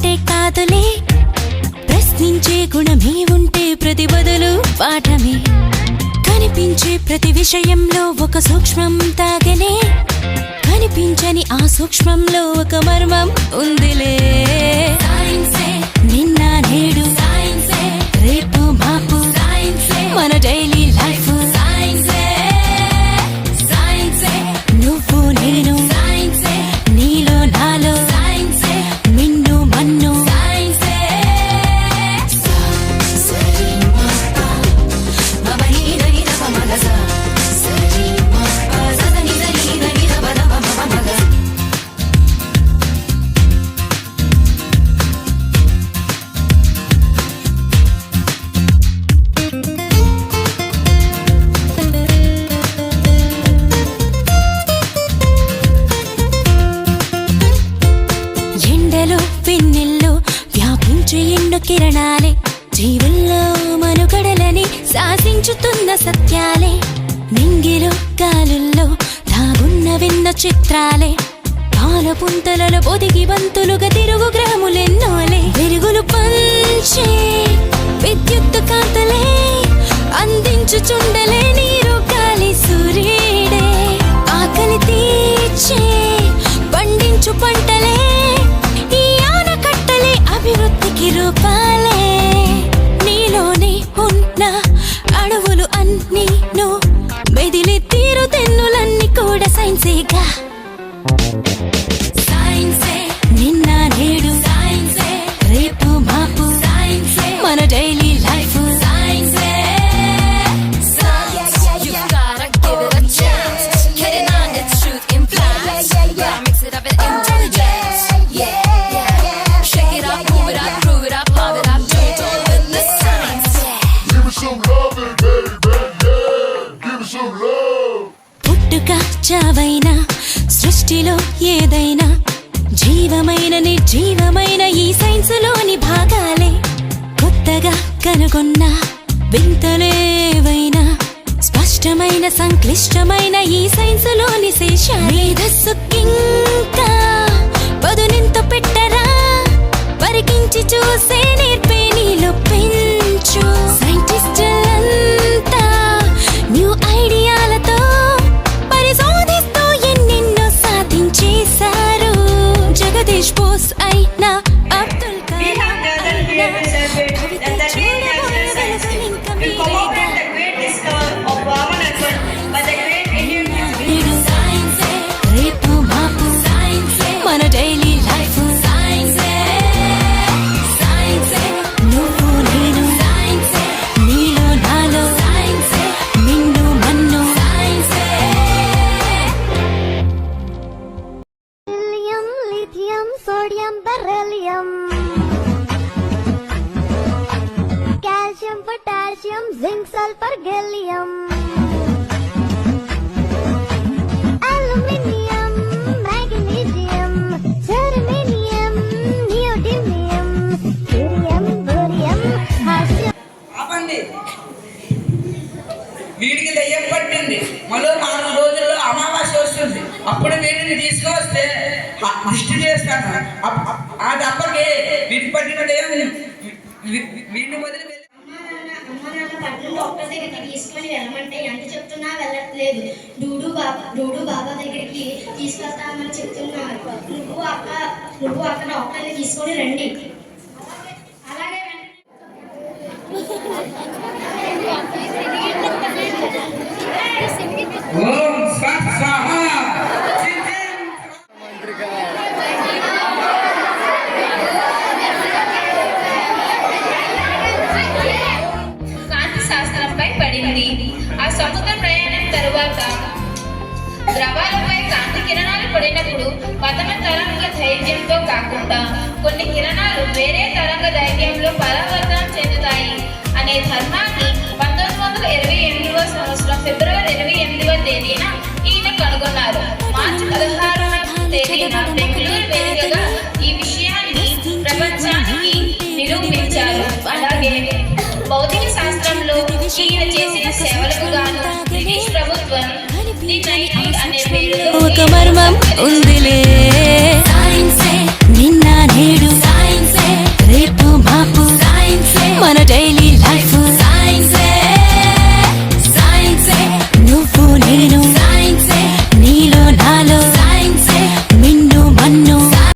ఉంటే కాదులే, ప్రశ్నించే గుణమే ఉంటే ప్రతి బదులు పాఠమే. కనిపించే ప్రతి విషయంలో ఒక సూక్ష్మం తాగనే, కనిపించని ఆ సూక్ష్మంలో ఒక మర్మం ఉందిలే. నిన్న నేడు రేపు మాపు మన డైలీ లైఫ్. నువ్వు నేను నీలో నాలో మిన్ను మన్ను. వెన్నెల్లో వ్యాపించే ఎండు కిరణాలే, జీవుల్లో మనుగడలని శాసించుతున్న సత్యాలే. నింగిలో గాలుల్లో దాగున్న విన్న చిత్రాలే, పాలపుంతలలో పొదిగి బంతులుగా తిరుగు గ్రాములెన్నోలే. వెలుగులు పంచే విద్యుత్తు కాంతులే, అందించుచుండలే నీరు గాలి సూర్యుడే. ఆకలి తీర్చే పండించు పంటలే, అభివృద్ధికి రూపాలే. నీలోనే ఉన్న అడవులు అన్నీ మెదిలి తీరు తెన్నులన్నీ కూడా సైన్సేగా. నిన్న నేడు రేపు మాపు మన డైలీ లైఫ్. పుట్టుక చావైనా సృష్టిలో ఏదైనా జీవమైన నిర్జీవమైన ఈ సైన్సులోని భాగాలే. కొత్తగా కనుగొన్న వింతలేవైనా స్పష్టమైన సంక్లిష్టమైన ఈ సైన్సులోని శేషాలే. మేధస్సుకింకా పదునింత పెట్టరా, పరికించి చూసే నేర్పే నీలో పెంచు. సైంటిస్టులంతా న్యూ ఐడియాలతో పరిశోధిస్తూ ఎన్నెన్నో సాధించేశారు. జగదీష్ బోస్ అయినా అబ్దుల్ కలాం రేపు మాపు మన daily life. Sodium beryllium calcium potassium zinc sulphur gallium aluminium magnesium germanium neodymium europium bohrium hassium. ఆపండి, వీడికి దయ్యం పట్టింది. మరో 4 రోజుల్లో అమావాస్య వస్తుంది. అప్పుడు వీడిని తీసుకువస్తే దృష్టి చేస్తాను. ఆ దప్పకి వీటి పట్టిన దయ్యం వీడిని వదిలి డాక్టర్ దగ్గరికి తీసుకొని వెళ్ళమంటే ఎంత చెప్తున్నా వెళ్ళట్లేదు. డూడు బాబా దగ్గరికి తీసుకెళ్తామని చెప్తున్నారు. నువ్వు అక్క డాక్టర్ని తీసుకొని రండి. అలాగే కాంతి శాస్త్రంపై పడింది. ఆ సముద్ర ప్రయాణం తరువాత ద్రవాలపై కాంతి కిరణాలు పడినప్పుడు పతన తరంగ ధైర్యంతో కాకుండా కొన్ని కిరణాలు వేరే తరంగ ధైర్యంలో పరావర్తనం చెందుతాయి అనే ధర్మాన్ని 1928వ సంవత్సరం ఫిబ్రవరి 28వ తేదీన ఈయన కనుగొన్నారు. మార్చి 16వ తేదీన బెంగళూరు వేదికగా ఈ విషయాన్ని ప్రపంచానికి నిరూపించారు. అలాగే భౌతిక శాస్త్రంలో ఈయన చేసిన సేవలకు గాను బ్రిటిష్ ప్రభుత్వం ది నైట్ అనే పేరుతో ఒక మర్మం ఉందిలే.